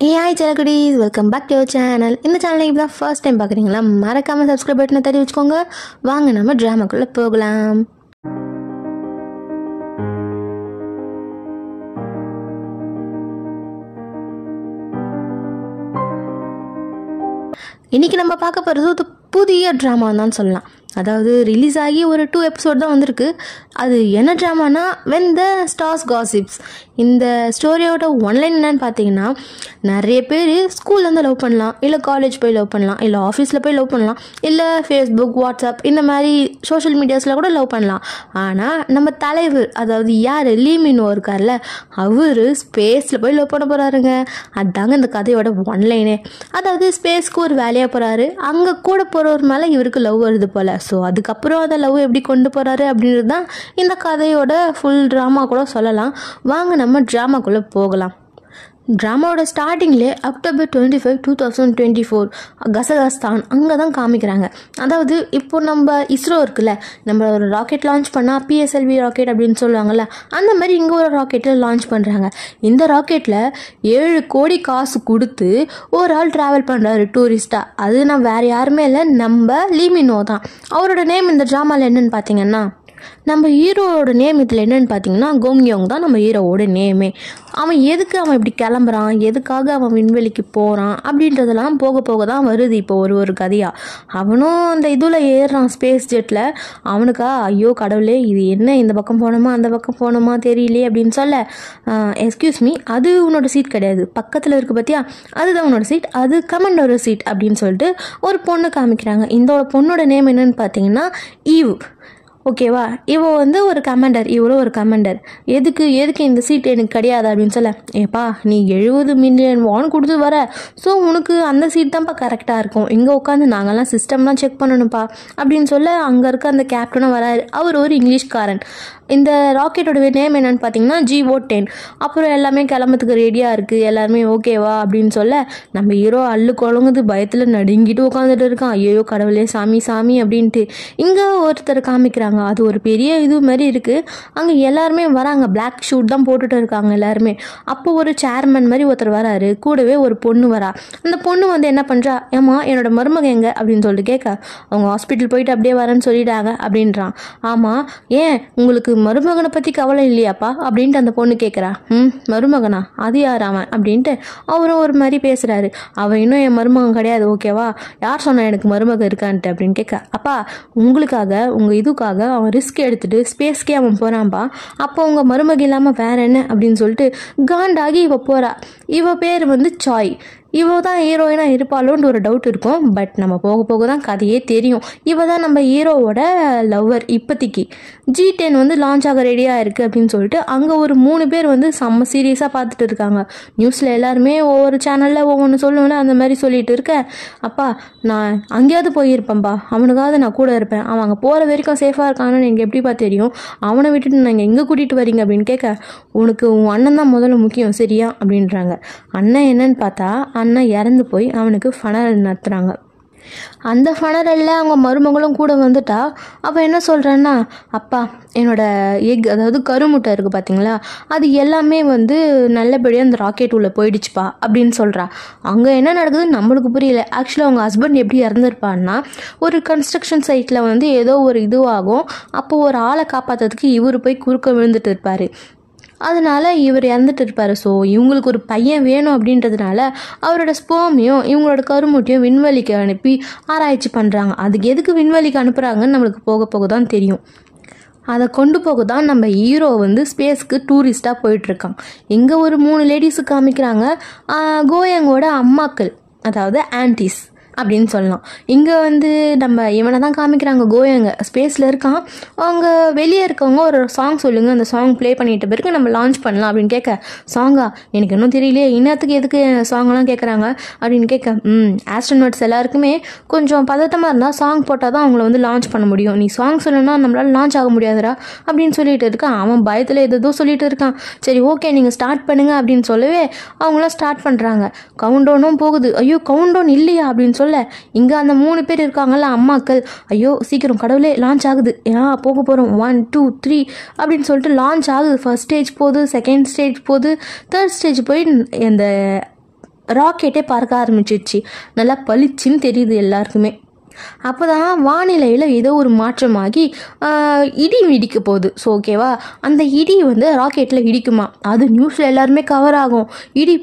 Hi Chalakudis, welcome back to your channel. இந்த சேனலை இப்போ தான் ஃபர்ஸ்ட் டைம் பார்க்குறீங்களா? மறக்காமல் சப்ஸ்கிரைப் பட்டனை தட்டி வச்சுக்கோங்க. வாங்க நம்ம ட்ராமாக்குள்ளே போகலாம். இன்றைக்கி நம்ம பார்க்க போகிறது ஒரு புதிய ட்ராமான்னு தான் சொல்லலாம். அதாவது ரிலீஸ் ஆகி ஒரு 2 எபிசோட் தான் வந்திருக்கு. அது என்ன ட்ராமானா வென் த ஸ்டார்ஸ் காசிப்ஸ். இந்த ஸ்டோரியோட ஒன்லைன் என்னன்னு பார்த்தீங்கன்னா, நிறைய பேர் ஸ்கூல்லேருந்து லவ் பண்ணலாம், இல்லை காலேஜ் போய் லவ் பண்ணலாம், இல்லை ஆஃபீஸில் போய் லவ் பண்ணலாம், இல்லை ஃபேஸ்புக் வாட்ஸ்அப் இந்த மாதிரி சோஷியல் மீடியாஸில் கூட லவ் பண்ணலாம். ஆனால் நம்ம தலைவர், அதாவது யார் லீமினோ இருக்கார்ல, அவர் ஸ்பேஸில் போய் லவ் பண்ண போகிறாருங்க. அதுதாங்க இந்த கதையோட ஒன்லைனே. அதாவது ஸ்பேஸ்க்கு ஒரு வேலையாக போகிறாரு, அங்கே கூட போகிறவர் மேலே இவருக்கு லவ் வருது போல். ஸோ அதுக்கப்புறம் அதை லவ் எப்படி கொண்டு போகிறாரு அப்படின்றது தான் இந்த கதையோட ஃபுல் ட்ராமா கூட சொல்லலாம். வாங்க நம்ம ட்ராமாக்குள்ளே போகலாம். ட்ராமாவோட ஸ்டார்டிங்லேயே October 25, 2024 கசகஸ்தான் அங்கே தான் காமிக்கிறாங்க. அதாவது இப்போ நம்ம இஸ்ரோ இருக்குல்ல, நம்ம ஒரு ராக்கெட் லான்ச் பண்ணால் PSLV ராக்கெட் அப்படின்னு சொல்லுவாங்கள்ல, அந்த மாதிரி இங்கே ஒரு ராக்கெட்டில் லான்ச் பண்ணுறாங்க. இந்த ராக்கெட்டில் 7 கோடி காசு கொடுத்து ஒரு ஆள் ட்ராவல் பண்ணுறாரு டூரிஸ்ட்டாக. அது நான் வேறு யாருமே இல்லை, நம்ம லீமினோ தான். அவரோட நேம் இந்த ட்ராமாவில் என்னென்னு பார்த்தீங்கன்னா, நம்ம ஹீரோவோட நேம் இதில் என்னென்னு பார்த்தீங்கன்னா கோங்யோங் தான் நம்ம ஹீரோவோட நேமே. அவன் இப்படி கிளம்புறான், எதுக்காக அவன் விண்வெளிக்கு போகிறான் அப்படின்றதெல்லாம் போக போக தான் வருது இப்போ ஒரு கதையாக. அவனும் அந்த இதில் ஏறுறான் ஸ்பேஸ் ஜெட்டில். அவனுக்கா ஐயோ கடவுளே, இது என்ன, இந்த பக்கம் போனோமா அந்த பக்கம் போனோமா தெரியலையே அப்படின்னு சொல்ல, எக்ஸ்கியூஸ் மீ, அது உன்னோட சீட் கிடையாது, பக்கத்தில் இருக்குது பார்த்தியா, அதுதான் உன்னோட சீட், அது கமாண்டோட சீட் அப்படின்னு சொல்லிட்டு ஒரு பொண்ணு காமிக்கிறாங்க. இந்த பொண்ணோட நேம் என்னன்னு பார்த்தீங்கன்னா ஈவ். ஓகேவா, இவன் ஒரு கமாண்டர், இவரும் ஒரு கமாண்டர். எதுக்கு இந்த சீட் எனக்கு கிடையாது அப்படின்னு சொல்ல, ஏப்பா நீ 70 மில்லியன் வான் கொடுத்து வர, ஸோ உனக்கு அந்த சீட் தான்ப்பா கரெக்டாக இருக்கும், இங்கே உட்காந்து நாங்கள்லாம் சிஸ்டம்லாம் செக் பண்ணணும்ப்பா அப்படின்னு சொல்ல, அங்கே இருக்க அந்த கேப்டனும் வராரு. அவர் ஒரு இங்கிலீஷ்காரன். இந்த ராக்கெட்டோட நேம் என்னன்னு பார்த்தீங்கன்னா GO-10. அப்புறம் எல்லாமே கிளம்புறதுக்கு ரெடியாக இருக்குது, எல்லாருமே ஓகேவா அப்படின்னு சொல்ல, நம்ம ஹீரோ அல்லு குழங்குது, பயத்தில் நடுங்கிட்டு உட்காந்துட்டு இருக்கான். ஐயோ கடவுளே, சாமி அப்படின்ட்டு. இங்கே ஒருத்தர் காமிக்கிறாங்க, அது ஒரு பெரிய இது மாதிரி இருக்குது. அங்கே எல்லாருமே வராங்க, பிளாக் ஷூட் தான் போட்டுட்டு இருக்காங்க எல்லாருமே. அப்போ ஒரு சேர்மன் மாதிரி ஒருத்தர் வராரு, கூடவே ஒரு பொண்ணு வரா. அந்த பொண்ணு என்ன பண்ணுறா, ஏமா என்னோட மருமக எங்க அப்படின்னு சொல்லிட்டு கேட்க, அவங்க ஹாஸ்பிட்டல் போயிட்டு அப்படியே வரேன்னு சொல்லிட்டாங்க அப்படின்றான். ஆமாம், ஏன் உங்களுக்கு மருமகனை பற்றி கவலை இல்லையாப்பா அப்படின்ட்டு அந்த பொண்ணு கேட்குறா. மருமகனா, அது யார் அவன் அப்படின்ட்டு அவரும் ஒரு மாதிரி பேசுகிறாரு. அவன் இன்னும் என் மருமகன் கிடையாது, ஓகேவா, யார் சொன்னா எனக்கு மருமகன் இருக்கான்ட்டு அப்படின்னு கேட்க, அப்பா உங்களுக்காக உங்கள் இதுக்காக அவன் ரிஸ்க் எடுத்துட்டு ஸ்பேஸ்க்கே அவன் போகிறான்ப்பா, அப்போ உங்கள் மருமக இல்லாமல் வேற என்ன அப்படின்னு சொல்லிட்டு காண்டாகி இவ போகிறா. இவ பேர் சாய். இவ தான் ஹீரோயினாக இருப்பாளோன்னு ஒரு டவுட் இருக்கும். பட் நம்ம போக போக தான் கதையே தெரியும். இவ தான் நம்ம ஹீரோவோட லவ்வர். இப்போதைக்கு G-10 லான்ச் ஆக ரெடியாக இருக்குது அப்படின்னு சொல்லிட்டு அங்கே ஒரு 3 பேர் செம்ம சீரியஸாக பார்த்துட்டு இருக்காங்க. நியூஸில் எல்லாருமே ஒவ்வொரு சேனலில் ஒவ்வொன்று சொல்லுவேன்னு அந்த மாதிரி சொல்லிட்டு இருக்க, அப்பா நான் அங்கேயாவது போயிருப்பேன்ப்பா, அவனுக்காவது நான் கூட இருப்பேன், அவன் அங்கே போகிற வரைக்கும் சேஃபாக இருக்கான்னு எனக்கு எப்படிப்பா தெரியும், அவனை விட்டுட்டு நீங்கள் எங்கே கூட்டிகிட்டு வரீங்க அப்படின்னு கேட்க, உனக்கு உன் அண்ணன் தான் முதல்ல முக்கியம் சரியா அப்படின்றாங்க. அண்ணன் என்னன்னு பார்த்தா, அண்ணன் இறந்து போய் அவனுக்கு ஃபனரல் நடத்துகிறாங்க. அந்த ஃபனரலில் அவங்க மருமகளும் கூட வந்துட்டா. அவள் என்ன சொல்கிறான்னா, அப்பா என்னோட எக், அதாவது கருமுட்டை இருக்குது பார்த்தீங்களா, அது எல்லாமே நல்லபடியாக அந்த ராக்கெட் உள்ளே போயிடுச்சுப்பா அப்படின்னு சொல்கிறா. அங்கே என்ன நடக்குதுன்னு நம்மளுக்கு புரியல. ஆக்சுவலாக அவங்க ஹஸ்பண்ட் எப்படி இறந்துருப்பான்னா, ஒரு கன்ஸ்ட்ரக்ஷன் சைட்டில் ஏதோ ஒரு இதுவாகும், அப்போது ஒரு ஆளை காப்பாற்றுறதுக்கு இவர் போய் குறுக்க விழுந்துட்டு இருப்பார். அதனால் இவர் இறந்துட்டு இருப்பார். ஸோ இவங்களுக்கு ஒரு பையன் வேணும் அப்படின்றதுனால அவரோட ஸ்போமையும் இவங்களோட கருமுட்டையும் விண்வெளிக்கு அனுப்பி ஆராய்ச்சி பண்ணுறாங்க. அதுக்கு எதுக்கு விண்வெளிக்கு அனுப்புகிறாங்கன்னு நம்மளுக்கு போக போக தான் தெரியும். அதை கொண்டு போக தான் நம்ம ஹீரோ ஸ்பேஸ்க்கு டூரிஸ்டாக போயிட்டுருக்கான். இங்கே ஒரு 3 லேடிஸு காமிக்கிறாங்க, கோயங்கோட அம்மாக்கள், அதாவது ஆன்டிஸ் அப்படின்னு சொல்லலாம். இங்கே நம்ம இவனை தான் காமிக்கிறாங்க. கோயங்க ஸ்பேஸில் இருக்கான். அவங்க வெளியே இருக்கவங்க ஒரு சாங் சொல்லுங்கள், அந்த சாங் ப்ளே பண்ணிட்ட பிறகு நம்ம லான்ச் பண்ணலாம் அப்படின்னு கேட்க, சாங்கா எனக்கு இன்னும் தெரியலையே, இன்னத்துக்கு எதுக்கு சாங்லாம் கேட்குறாங்க அப்படின்னு கேட்க, ஆஸ்ட்ரோநாட்ஸ் எல்லாருக்குமே கொஞ்சம் பதட்டமாக இருந்தால் சாங் போட்டால் தான் அவங்கள லான்ச் பண்ண முடியும், நீ சாங் சொல்லணும்னா நம்மளால் லான்ச் ஆக முடியாதுரா அப்படின்னு சொல்லிட்டு இருக்கான். அவன் பயத்தில் எதோ சொல்லிட்டு இருக்கான். சரி ஓகே நீங்கள் ஸ்டார்ட் பண்ணுங்க அப்படின்னு சொல்லவே அவங்களாம் ஸ்டார்ட் பண்ணுறாங்க. கவுண்டவுனும் போகுது. ஐயோ கவுண்டவுன் இல்லையா அப்படின்னு சொல்ல, இங்கே அந்த 3 பேர் இருக்காங்கல்ல அம்மாக்கள், ஐயோ சீக்கிரம் கடவுளே லான்ச் ஆகுது, போக போகிறோம் 1 2 3 அப்படின்னு சொல்லிட்டு லான்ச் ஆகுது. ஃபர்ஸ்ட் ஸ்டேஜ் போகுது, செகண்ட் ஸ்டேஜ் போகுது, தேர்ட் ஸ்டேஜ் போய் இந்த ராக்கெட்டே பறக்க ஆரம்பிச்சிருச்சு. நல்லா பளிச்சுன்னு தெரியுது எல்லாருக்குமே. அப்போ தான் வானிலையில் ஏதோ ஒரு மாற்றமாகி இடி இடிக்க போகுது. ஸோ ஓகேவா, அந்த இடி வந்து ராக்கெட்டில் இடிக்குமா, அது நியூஸில் எல்லாருமே கவர் ஆகும். இடி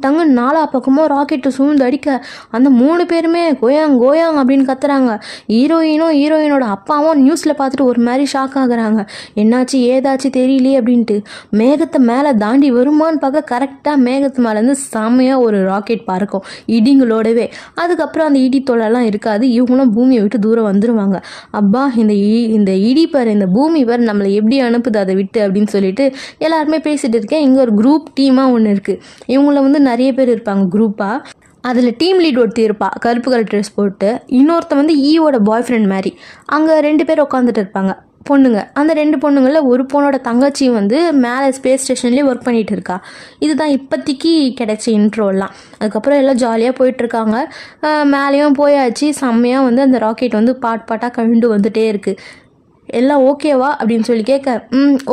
டங்கு நாலா பக்கமும் ராக்கெட்டை சூழ்ந்து அடிக்க அந்த 3 பேருமே கோயாங் கோயாங் அப்படின்னு கத்துறாங்க. ஹீரோயினோட அப்பாவும் நியூஸில் பார்த்துட்டு ஒரு மாதிரி ஷாக் ஆகுறாங்க. என்னாச்சு ஏதாச்சு தெரியலையே அப்படின்ட்டு மேகத்தை மேலே தாண்டி வருமான்னு பார்க்க கரெக்டாக மேகத்து மேலேருந்து செம்மையாக ஒரு ராக்கெட் பறக்கும் இடிங்களோடவே. அதுக்கப்புறம் அந்த இடி தொலைலாம் இருக்காது, இவங்களும் பூமியை விட்டு தூரம் வந்துருவாங்க. அப்பா இந்த இடி பாரு, இந்த பூமி பாரு நம்மளை எப்படி அனுப்புது அதை விட்டு அப்படின்னு சொல்லிட்டு எல்லாருமே பேசிட்டு இருக்கேன். இங்கே ஒரு குரூப் டீமாக ஒன்று இருக்குது. இவங்கள வந்து நிறைய பேர் இருப்பாங்க குரூப்பாக. அதில் டீம் லீட் ஒருத்தி இருப்பா, கருப்பு கலர் ட்ரெஸ் போட்டு. இன்னொருத்த வந்து ஈயோட பாய் ஃப்ரெண்ட் மாதிரி. அங்கே 2 பேர் உட்காந்துட்டு இருப்பாங்க பொண்ணுங்க. அந்த 2 பொண்ணுங்களில் ஒரு பொண்ணோட தங்கச்சி வந்து மேலே ஸ்பேஸ் ஸ்டேஷன்லேயே ஒர்க் பண்ணிகிட்டு இருக்கா. இதுதான் இப்போதைக்கு கிடைச்ச இன்ட்ரோலாம். அதுக்கப்புறம் எல்லாம் ஜாலியாக போயிட்டுருக்காங்க. மேலேயும் போயாச்சு. செம்மையாக வந்து அந்த ராக்கெட் வந்து பாட்டாக கழுண்டு வந்துட்டே இருக்குது. எல்லாம் ஓகேவா அப்படின்னு சொல்லி கேட்க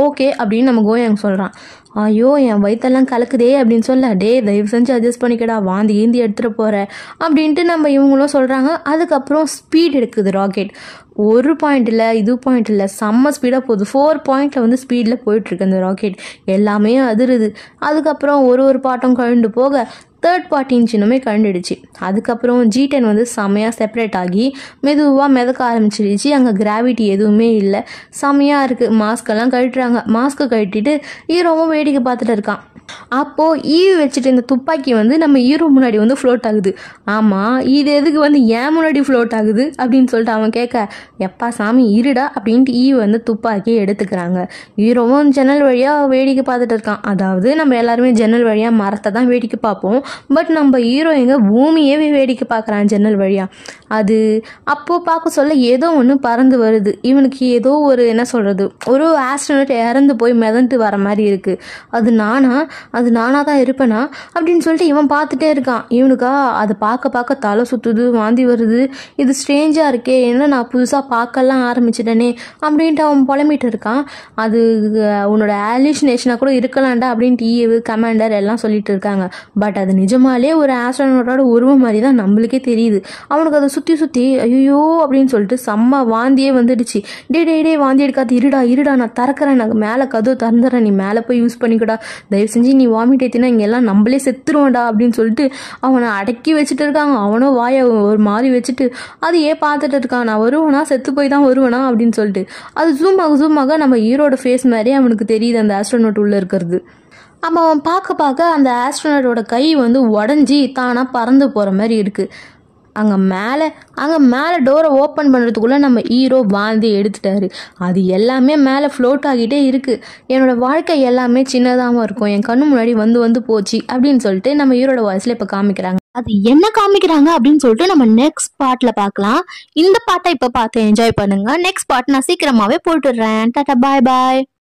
ஓகே அப்படின்னு நம்ம கோயாங் சொல்கிறான். ஐயோ என் வயிற்றெல்லாம் கலக்குதே அப்படின்னு சொல்ல, தயவு செஞ்சு அட்ஜஸ்ட் பண்ணிக்கடா, வாந்தி ஏந்தி எடுத்துகிட்டு போகிற அப்படின்ட்டு நம்ம இவங்களும் சொல்கிறாங்க. அதுக்கப்புறம் ஸ்பீட் எடுக்குது ராக்கெட். ஒரு பாயிண்ட் இல்லை, இது பாயிண்ட் இல்லை, செம்ம ஸ்பீடாக போகுது. 4 பாயிண்டில் வந்து ஸ்பீடில் போயிட்டுருக்கு அந்த ராக்கெட். எல்லாமே அதிருது. அதுக்கப்புறம் ஒரு பாட்டம் கழுண்டு போக 3rd பார்ட்டி இன்ஜினுமே கழுந்துடுச்சு. அதுக்கப்புறம் G10 வந்து செம்மையாக செப்பரேட் ஆகி மெதுவாக மிதக்க ஆரம்பிச்சிடுச்சு. அங்கே கிராவிட்டி எதுவுமே இல்லை, செம்மையாக இருக்குது. மாஸ்கெல்லாம் கழட்டுறாங்க. மாஸ்க்கை கழட்டிட்டு ஹீரோவும் வேடிக்கை பார்த்துட்டு இருக்கான். அப்போது ஈவி வச்சுட்டு இந்த துப்பாக்கி வந்து நம்ம ஹீரோ முன்னாடி வந்து ஃப்ளோட் ஆகுது. ஆமாம், இது எதுக்கு வந்து ஏன் முன்னாடி ஃப்ளோட் ஆகுது அப்படின்னு சொல்லிட்டு அவன் கேட்க, எப்பா சாமி இருடா அப்படின்ட்டு ஈவி வந்து துப்பாக்கியை எடுத்துக்கிறாங்க. ஹீரோவும் ஜன்னல் வழியாக வேடிக்கை பார்த்துட்டு இருக்கான். அதாவது நம்ம எல்லாருமே ஜன்னல் வழியாக மரத்தை தான் வேடிக்கை பார்ப்போம். பட் நம்ம ஹீரோ எங்கே பூமியவே வேடிக்கை பார்க்குறான் ஜன்னல் வழியாக. அது அப்போது பார்க்க சொல்ல ஏதோ ஒன்று பறந்து வருது. இவனுக்கு ஏதோ ஒரு என்ன சொல்கிறது, ஒரு ஆஸ்ட்ரோனட் இறந்து போய் மிதந்து வர மாதிரி இருக்குது. அது நானாக தான் இருப்பேனா அப்படின்னு சொல்லிட்டு இவன் பார்த்துட்டே இருக்கான். இவனுக்கா அதை பார்க்க தலை சுற்றுது, வாந்தி வருது. இது ஸ்ட்ரேஞ்சாக இருக்கே, என்ன நான் புதுசாக பார்க்கலாம் ஆரம்பிச்சிட்டேனே அப்படின்ட்டு அவன் புலம்பிட்டு இருக்கான். அது உன்னோட ஆலிஷினேஷனாக கூட இருக்கலாம்டா அப்படின்ட்டு ஈவு கமாண்டர் எல்லாம் சொல்லிட்டு இருக்காங்க. பட் அது நிஜமாலே ஒரு ஆஸ்ட்ரோனட்டோட உருவம் மாதிரி தான் நம்மளுக்கே தெரியுது. அவனுக்கு அதை சுற்றி ஐயோ அப்படின்னு சொல்லிட்டு செம்ம வாந்தியே வந்துடுச்சு. டே வாந்தி எடுக்காது, இருடா நான் திறக்கிறேன், நான் மேலே கதவு திறந்துறேன், நீ மேலே போய் யூஸ் பண்ணிக்கூடா, தயவு செஞ்சு நீ வாமிட் ஏற்றினா இங்கே எல்லாம் நம்மளே செத்துருவோம்டா அப்படின்னு சொல்லிட்டு அவனை அடக்கி வச்சுட்டு இருக்காங்க. அவனும் வாயை ஒரு மாதிரி வச்சுட்டு அதையே பார்த்துட்டு இருக்கான். நான் வருவேனா, செத்து போய் தான் வருவேனா அப்படின்னு சொல்லிட்டு. அது ஜூம் ஆக நம்ம ஹீரோட ஃபேஸ் மாதிரியே அவனுக்கு தெரியுது அந்த ஆஸ்ட்ரோனட் உள்ளே இருக்கிறது. அப்போ அவன் பார்க்க அந்த ஆஸ்ட்ரோனட்டோட கை வந்து உடஞ்சி தானாக பறந்து போகிற மாதிரி இருக்குது. அங்கே மேலே டோரை ஓப்பன் பண்ணுறதுக்குள்ளே நம்ம ஹீரோ வாந்தி எடுத்துட்டாரு. அது எல்லாமே மேலே ஃப்ளோட் ஆகிட்டே இருக்குது. என்னோட வாழ்க்கை எல்லாமே சின்னதாகவும் இருக்கும், என் கண்ணு முன்னாடி வந்து போச்சு அப்படின்னு சொல்லிட்டு நம்ம ஹீரோட வாய்ஸில் இப்போ காமிக்கிறாங்க. அது என்ன காமிக்கிறாங்க அப்படின்னு சொல்லிட்டு நம்ம நெக்ஸ்ட் பார்ட்டில் பார்க்கலாம். இந்த பாட்டை இப்போ பார்த்து என்ஜாய் பண்ணுங்க. நெக்ஸ்ட் பார்ட் நான் சீக்கிரமாகவே போட்டுடுறேன். டாடா பாய்.